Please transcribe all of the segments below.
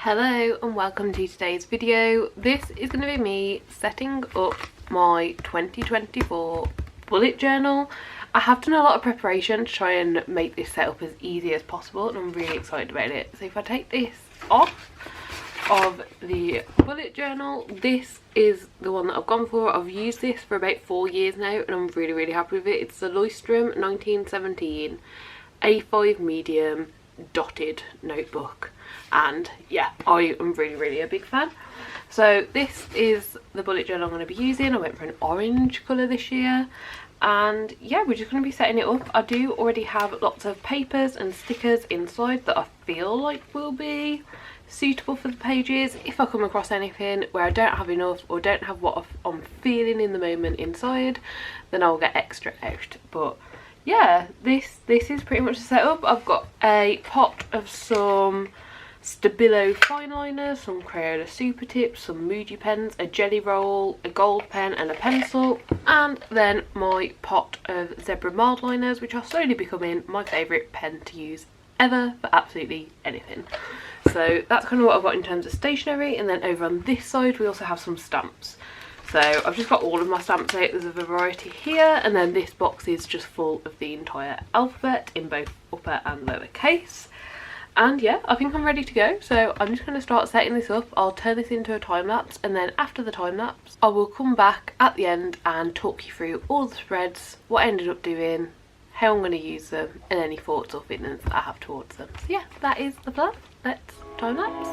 Hello and welcome to today's video. This is going to be me setting up my 2024 bullet journal. I have done a lot of preparation to try and make this setup as easy as possible and I'm really excited about it. So if I take this off of the bullet journal, this is the one that I've gone for. I've used this for about 4 years now and I'm really happy with it. It's the Leuchtturm 1917 A5 medium dotted notebook, and yeah, I am really a big fan. So this is the bullet journal I'm going to be using. I went for an orange colour this year, and yeah, we're just going to be setting it up. I do already have lots of papers and stickers inside that I feel like will be suitable for the pages. If I come across anything where I don't have enough or don't have what I'm feeling in the moment inside, then I'll get extra out. But yeah, this is pretty much the setup. I've got a pot of some Stabilo fine liners, some Crayola super tips, some Moody pens, a jelly roll, a gold pen and a pencil, and then my pot of zebra mild liners, which are slowly becoming my favourite pen to use ever for absolutely anything. So that's kind of what I've got in terms of stationery. And then over on this side we also have some stamps. So I've just got all of my stamps out. There's a variety here, and then this box is just full of the entire alphabet in both upper and lower case. And yeah, I think I'm ready to go. So I'm just going to start setting this up. I'll turn this into a time lapse, and then after the time lapse I will come back at the end and talk you through all the spreads, what I ended up doing, how I'm going to use them, and any thoughts or feelings that I have towards them. So yeah, that is the plan. Let's time lapse.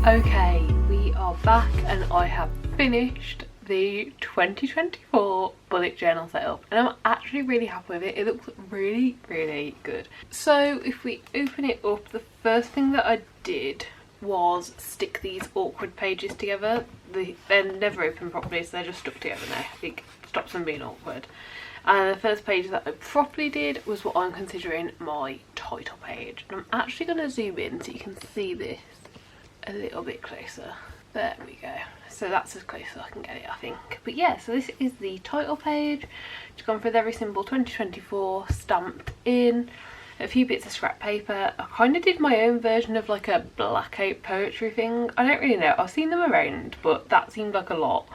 Okay, we are back and I have finished the 2024 bullet journal setup and I'm actually really happy with it. It looks really, really good. So if we open it up, the first thing that I did was stick these awkward pages together. They're never open properly, so they're just stuck together now. I think it stops them being awkward. And the first page that I properly did was what I'm considering my title page. And I'm actually going to zoom in so you can see this a little bit closer. There we go. So that's as close as I can get it, I think. But yeah, so this is the title page. Just gone for a very simple 2024 stamped in. A few bits of scrap paper. I kind of did my own version of like a blackout poetry thing. I don't really know. I've seen them around, but that seemed like a lot.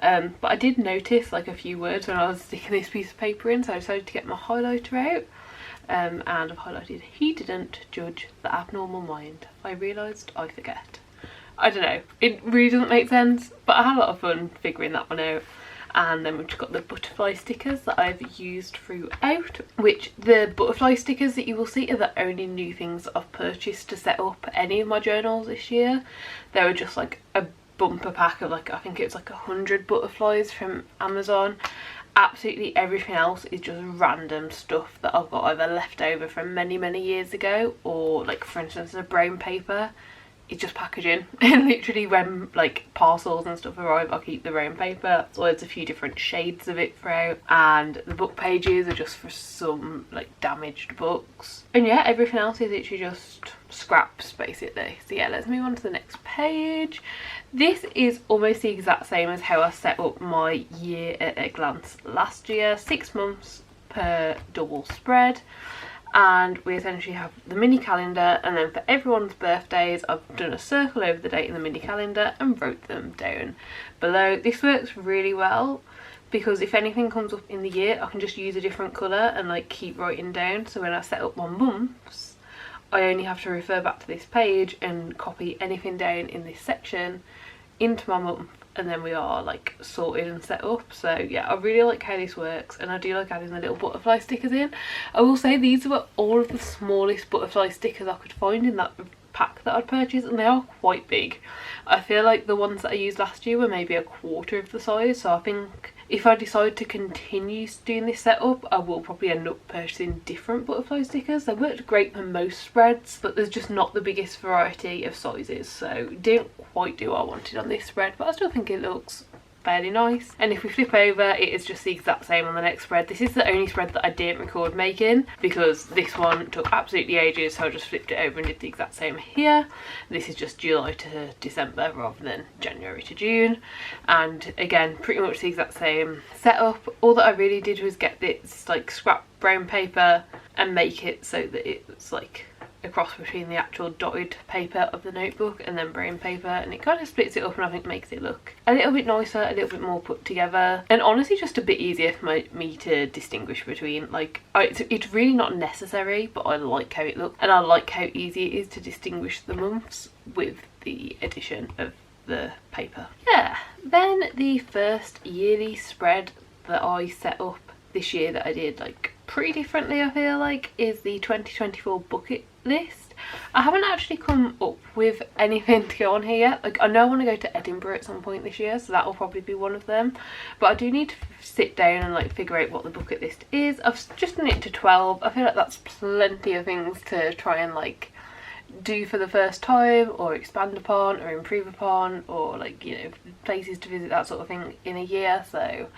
But I did notice like a few words when I was sticking this piece of paper in, so I decided to get my highlighter out. And I've highlighted, he didn't judge the abnormal mind. I realised I forget. I don't know. It really doesn't make sense, but I had a lot of fun figuring that one out. And then we've just got the butterfly stickers that I've used throughout, which the butterfly stickers that you will see are the only new things I've purchased to set up any of my journals this year. They were just like a bumper pack of like, I think it's like 100 butterflies from Amazon. Absolutely everything else is just random stuff that I've got either left over from many years ago, or like for instance the brown paper. It's just packaging. And literally when like parcels and stuff arrive, I'll keep the brown paper. So there's a few different shades of it throughout, and the book pages are just for some like damaged books. And yeah, everything else is literally just scraps basically. So yeah, let's move on to the next page. This is almost the exact same as how I set up my year at a glance last year. 6 months per double spread. And we essentially have the mini calendar, and then for everyone's birthdays I've done a circle over the date in the mini calendar and wrote them down below. This works really well because if anything comes up in the year, I can just use a different colour and like keep writing down. So when I set up my months, I only have to refer back to this page and copy anything down in this section into my month, and then we are like sorted and set up. So yeah, I really like how this works, and I do like adding the little butterfly stickers in. I will say these were all of the smallest butterfly stickers I could find in that pack that I'd purchased, and they are quite big. I feel like the ones that I used last year were maybe a quarter of the size, so I think if I decide to continue doing this setup, I will probably end up purchasing different butterfly stickers. They worked great for most spreads, but there's just not the biggest variety of sizes, so didn't quite do what I wanted on this spread, but I still think it looks fairly nice. And if we flip over, it is just the exact same on the next spread. This is the only spread that I didn't record making because this one took absolutely ages, so I just flipped it over and did the exact same here. This is just July to December rather than January to June, and again pretty much the exact same setup. All that I really did was get this like scrap brown paper and make it so that it's like a cross between the actual dotted paper of the notebook and then brown paper, and it kind of splits it up and I think makes it look a little bit nicer, a little bit more put together, and honestly just a bit easier for me to distinguish between. Like it's really not necessary, but I like how it looks, and I like how easy it is to distinguish the months with the addition of the paper. Yeah, then the first yearly spread that I set up this year that I did like pretty differently, I feel like, is the 2024 bucket list. I haven't actually come up with anything to go on here yet. Like I know I want to go to Edinburgh at some point this year, so that will probably be one of them, but I do need to sit down and like figure out what the bucket list is. I've just done it to 12. I feel like that's plenty of things to try and like do for the first time, or expand upon, or improve upon, or like, you know, places to visit, that sort of thing in a year. So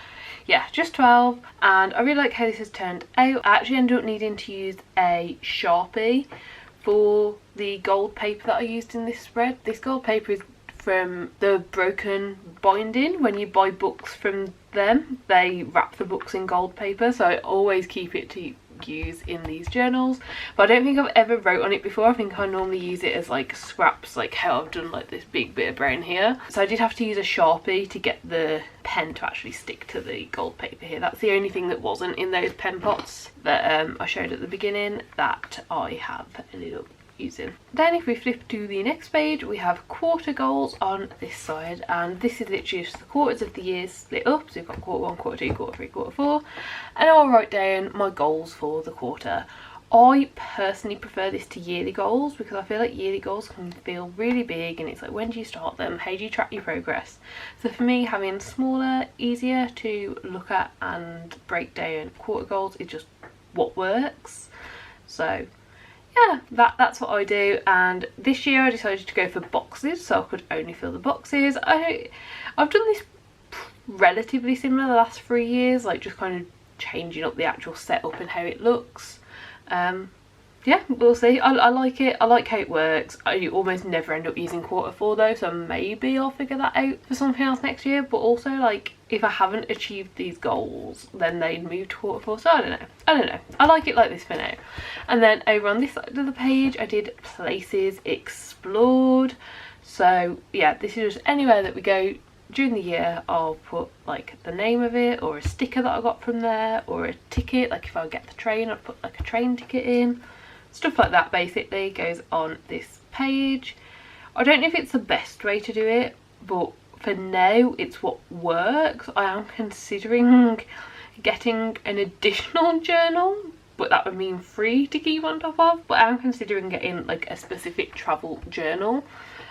yeah, just 12, and I really like how this has turned out. I actually ended up needing to use a Sharpie for the gold paper that I used in this spread. This gold paper is from the Broken binding. When you buy books from them, they wrap the books in gold paper, so I always keep it to use in these journals, but I don't think I've ever wrote on it before. I think I normally use it as like scraps, like how I've done like this big bit of brown here. So I did have to use a Sharpie to get the pen to actually stick to the gold paper here. That's the only thing that wasn't in those pen pots that I showed at the beginning that I have ended up using. Then if we flip to the next page, we have quarter goals on this side, and this is literally just the quarters of the year split up. So we've got quarter 1, quarter 2, quarter 3, quarter 4, and I'll write down my goals for the quarter. I personally prefer this to yearly goals because I feel like yearly goals can feel really big, and it's like, when do you start them? How do you track your progress? So for me, having smaller, easier to look at and break down quarter goals is just what works. So yeah, that's what I do. And this year I decided to go for boxes, so I could only fill the boxes. I've done this relatively similar the last 3 years, like just kind of changing up the actual setup and how it looks. Yeah, we'll see. I like it. I like how it works. I almost never end up using quarter four though, so maybe I'll figure that out for something else next year. But also, like, if I haven't achieved these goals, then they'd move to quarter four. So I don't know. I like it like this for now. And then over on this side of the page, I did places explored. So yeah, this is just anywhere that we go during the year. I'll put like the name of it, or a sticker that I got from there, or a ticket. Like if I get the train, I'd put like a train ticket in. Stuff like that basically goes on this page. I don't know if it's the best way to do it, but for now it's what works. I am considering getting an additional journal, but that would mean free to keep on top of. But I am considering getting like a specific travel journal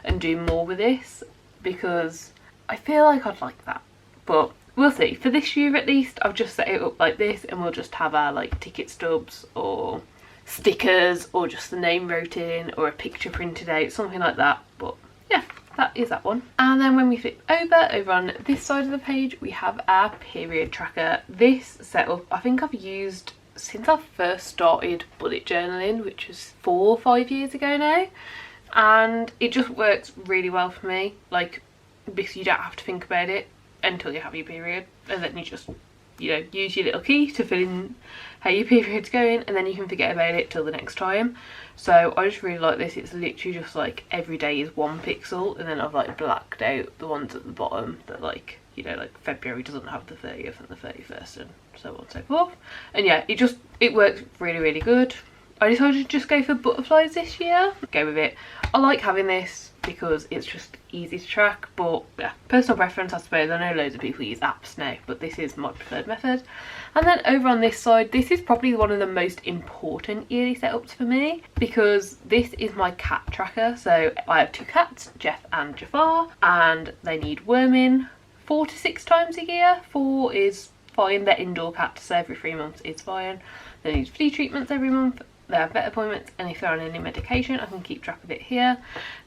and doing more with this, because I feel like I'd like that. But we'll see. For this year at least, I've just set it up like this, and we'll just have our like ticket stubs or stickers, or just the name wrote in, or a picture printed out, something like that. But yeah, that is that one. And then when we flip over on this side of the page, we have our period tracker. This setup I think I've used since I first started bullet journaling, which was 4 or 5 years ago now, and it just works really well for me, like, because you don't have to think about it until you have your period, and then you just, you know, use your little key to fill in how your period's going, and then you can forget about it till the next time. So I just really like this. It's literally just like every day is 1 pixel, and then I've like blacked out the ones at the bottom that, like, you know, like February doesn't have the 30th and the 31st and so on and so forth. And yeah, it works really good. I decided to just go for butterflies this year. Go with it. I like having this because it's just easy to track, but yeah, personal preference I suppose. I know loads of people use apps now, but this is my preferred method. And then over on this side, this is probably one of the most important yearly setups for me, because this is my cat tracker. So I have 2 cats, Geoff and Jafar, and they need worming 4 to 6 times a year. 4 is fine, they're indoor cats, so every 3 months is fine. They need flea treatments every month. They have vet appointments, and if they're on any medication, I can keep track of it here.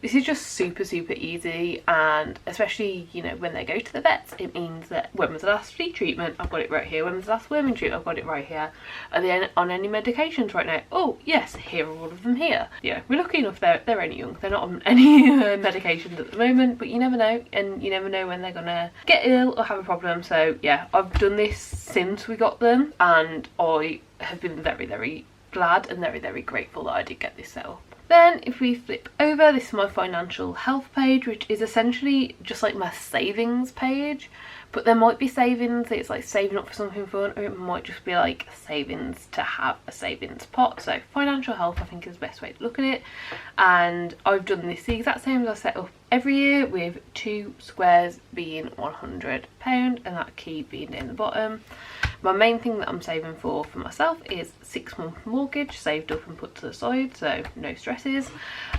This is just super easy, and especially, you know, when they go to the vets, it means that when was the last flea treatment, I've got it right here. When was the last worming treatment, I've got it right here. Are they on any medications right now? Oh yes, here are all of them here. Yeah, we're lucky enough they're only young, they're not on any medications at the moment, but you never know, and you never know when they're gonna get ill or have a problem. So yeah, I've done this since we got them, and I have been very glad and very grateful that I did get this set up. Then if we flip over, this is my financial health page, which is essentially just like my savings page, but there might be savings, it's like saving up for something fun, or it might just be like savings to have a savings pot. So financial health I think is the best way to look at it, and I've done this the exact same as I set up every year, with 2 squares being £100 and that key being down the bottom. My main thing that I'm saving for myself is 6-month mortgage saved up and put to the side, so no stresses.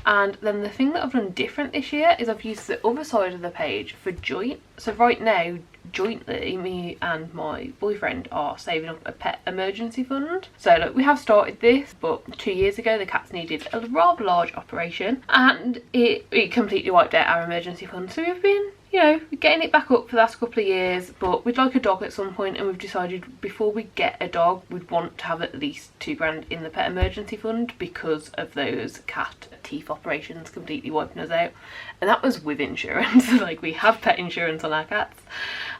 And then the thing that I've done different this year is I've used the other side of the page for joint. So right now, jointly, me and my boyfriend are saving up a pet emergency fund. So look, we have started this, but 2 years ago the cats needed a rather large operation, and it completely wiped out our emergency fund. So we've been, you know, getting it back up for the last couple of years, but we'd like a dog at some point, and we've decided before we get a dog we'd want to have at least 2 grand in the pet emergency fund, because of those cat teeth operations completely wiping us out. And that was with insurance. Like, we have pet insurance on our cats,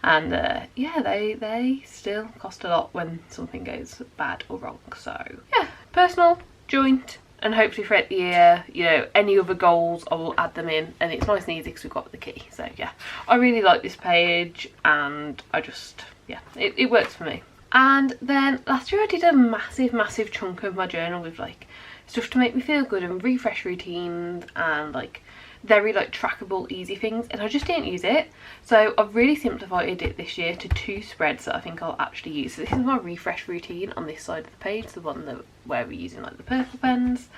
and yeah, they still cost a lot when something goes bad or wrong. So yeah, personal, joint, and hopefully throughout the year, you know, any other goals I will add them in, and it's nice and easy because we've got the key. So yeah, I really like this page, and I just, yeah, it works for me. And then last year I did a massive chunk of my journal with like stuff to make me feel good and refresh routines, and like very like trackable, easy things, and I just didn't use it. So I've really simplified it this year to 2 spreads that I think I'll actually use. So this is my refresh routine on this side of the page, the one that where we're using like the purple pens.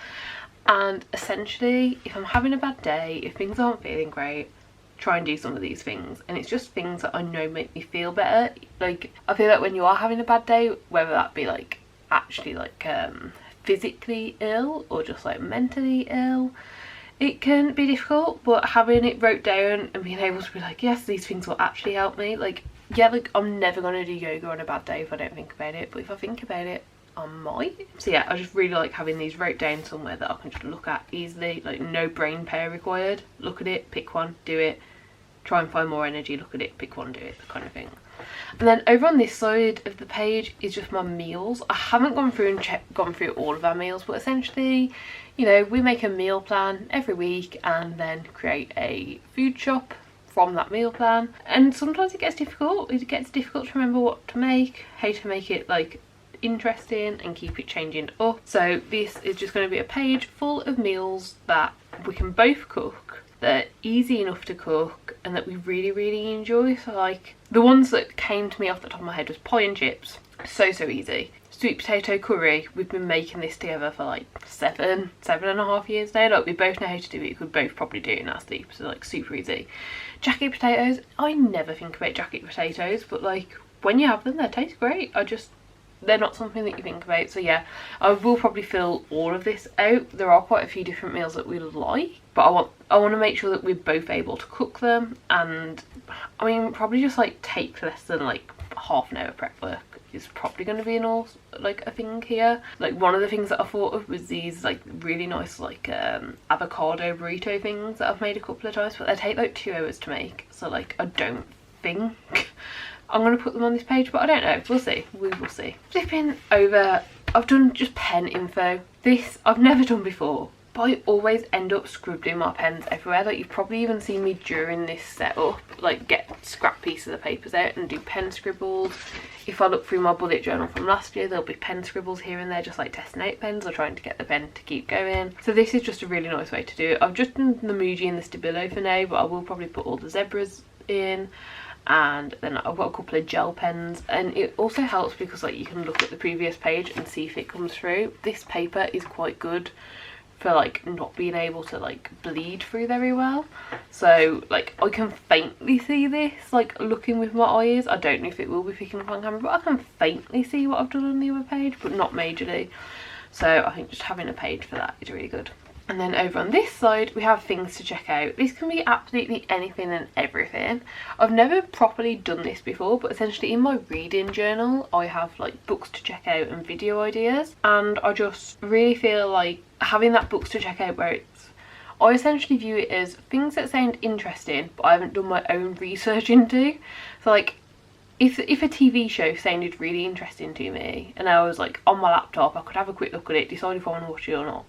And essentially, if I'm having a bad day, if things aren't feeling great, try and do some of these things. And it's just things that I know make me feel better. Like, I feel like when you are having a bad day, whether that be like actually like physically ill or just like mentally ill, it can be difficult, but having it wrote down and being able to be like, yes, these things will actually help me. Like, yeah, like I'm never gonna do yoga on a bad day if I don't think about it, but if I think about it, I might. So yeah, I just really like having these wrote down somewhere that I can just look at easily, like no brain power required. Look at it, pick one, do it, try and find more energy, look at it, pick one, do it, that kind of thing. And then over on this side of the page is just my meals. I haven't gone through and gone through all of our meals, but essentially, you know, we make a meal plan every week and then create a food shop from that meal plan. And sometimes it gets difficult. It gets difficult to remember what to make, how to make it like interesting and keep it changing up. So this is just going to be a page full of meals that we can both cook, that are easy enough to cook and that we really enjoy. So like the ones that came to me off the top of my head was pie and chips, so easy. Sweet potato curry, we've been making this together for like seven and a half years now. Like we both know how to do it, we could both probably do it in our sleep, so like super easy. Jacket potatoes, I never think about jacket potatoes, but like when you have them they taste great. They're not something that you think about. So yeah, I will probably fill all of this out. There are quite a few different meals that we like, but I want to make sure that we're both able to cook them. And I mean, probably just like take less than like half an hour prep work is probably going to be a thing here. Like one of the things that I thought of was these like really nice like avocado burrito things that I've made a couple of times, but they take like 2 hours to make. So like I don't think I'm going to put them on this page, but I don't know. We'll see. We will see. Flipping over, I've done just pen info. This I've never done before, but I always end up scribbling my pens everywhere. Like you've probably even seen me during this setup, like get scrap pieces of papers out and do pen scribbles. If I look through my bullet journal from last year, there'll be pen scribbles here and there, just like testing out pens or trying to get the pen to keep going. So this is just a really nice way to do it. I've just done the Muji and the Stabilo for now, but I will probably put all the zebras in. And then I've got a couple of gel pens, and it also helps because like you can look at the previous page and see if it comes through. This paper is quite good for like not being able to like bleed through very well. So like I can faintly see this like looking with my eyes. I don't know if it will be picking up on camera, but I can faintly see what I've done on the other page, but not majorly. So I think just having a page for that is really good. And then over on this side we have things to check out. This can be absolutely anything and everything. I've never properly done this before, but essentially in my reading journal I have like books to check out and video ideas, and I just really feel like having that books to check out where I essentially view it as things that sound interesting but I haven't done my own research into. So like if a TV show sounded really interesting to me and I was like on my laptop, I could have a quick look at it, decide if I want to watch it or not.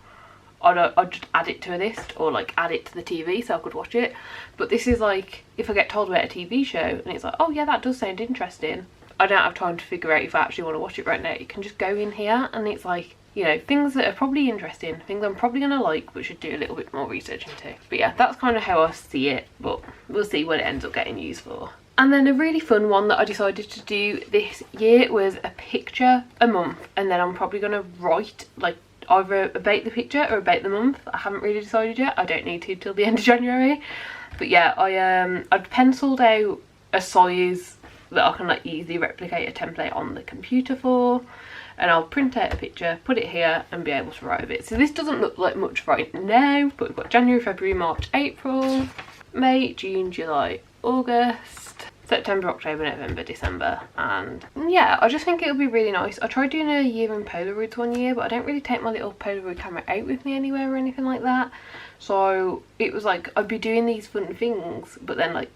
I'd just add it to a list or like add it to the TV so I could watch it. But this is like if I get told about a TV show and it's like, oh yeah, that does sound interesting, I don't have time to figure out if I actually want to watch it right now. You can just go in here and it's like, you know, things that are probably interesting, things I'm probably going to like but should do a little bit more research into. But yeah, that's kind of how I see it, but we'll see what it ends up getting used for. And then a really fun one that I decided to do this year was a picture a month, and then I'm probably going to write like either about the picture or about the month. I haven't really decided yet. I don't need to till the end of January. But yeah, I've penciled out a size that I can like easily replicate a template on the computer for, and I'll print out a picture, put it here and be able to write a bit. So this doesn't look like much right now, but we've got January, February, March, April, May, June, July, August, September, October, November, December. And yeah, I just think it'll be really nice. I tried doing a year in Polaroids one year, but I don't really take my little Polaroid camera out with me anywhere or anything like that. So it was like I'd be doing these fun things, but then like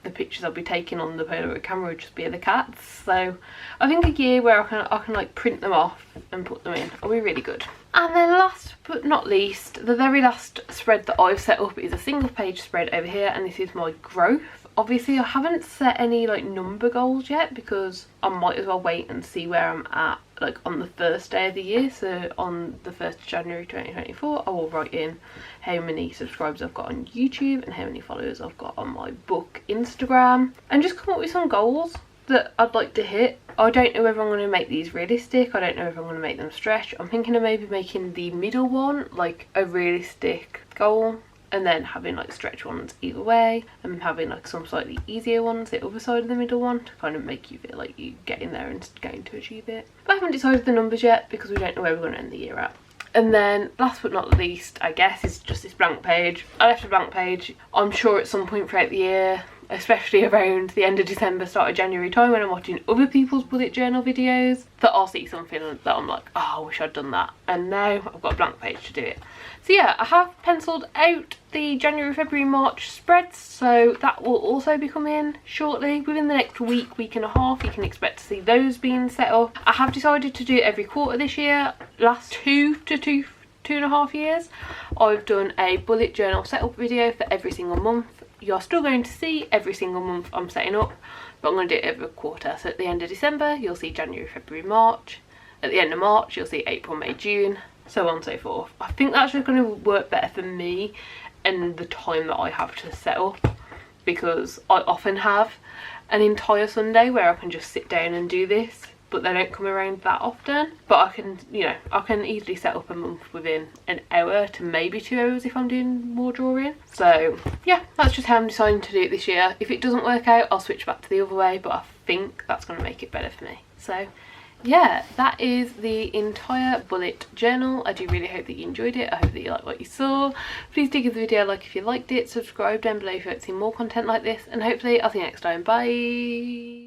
the pictures I'll be taking on the Polaroid camera would just be of the cats. So I think a year where I can like print them off and put them in will be really good. And then last but not least, the very last spread that I've set up is a single page spread over here, and this is my growth. Obviously I haven't set any like number goals yet because I might as well wait and see where I'm at like on the first day of the year. So on the 1st of January 2024 I will write in how many subscribers I've got on YouTube and how many followers I've got on my book Instagram, and just come up with some goals that I'd like to hit. I don't know whether I'm going to make these realistic, I don't know if I'm going to make them stretch. I'm thinking of maybe making the middle one like a realistic goal, and then having like stretch ones either way, and having like some slightly easier ones the other side of the middle one to kind of make you feel like you get in there and going to achieve it. But I haven't decided the numbers yet because we don't know where we're going to end the year at. And then last but not least, I guess, is just this blank page. I left a blank page. I'm sure at some point throughout the year, especially around the end of December, start of January time, when I'm watching other people's bullet journal videos, that I'll see something that I'm like, oh, I wish I'd done that. And now I've got a blank page to do it. So yeah, I have penciled out the January, February, March spreads, so that will also be coming shortly. Within the next week and a half, you can expect to see those being set up. I have decided to do it every quarter this year. Last two and a half years, I've done a bullet journal setup video for every single month. You're still going to see every single month I'm setting up, but I'm going to do it every quarter. So at the end of December, you'll see January, February, March. At the end of March, you'll see April, May, June, so on and so forth. I think that's just going to work better for me and the time that I have to set up, because I often have an entire Sunday where I can just sit down and do this, but they don't come around that often. But I can, you know, I can easily set up a month within an hour to maybe 2 hours if I'm doing more drawing. So yeah, that's just how I'm deciding to do it this year. If it doesn't work out, I'll switch back to the other way, but I think that's going to make it better for me. So yeah, that is the entire bullet journal. I do really hope that you enjoyed it. I hope that you liked what you saw. Please do give the video a like if you liked it. Subscribe down below if you want to see more content like this, and hopefully I'll see you next time. Bye.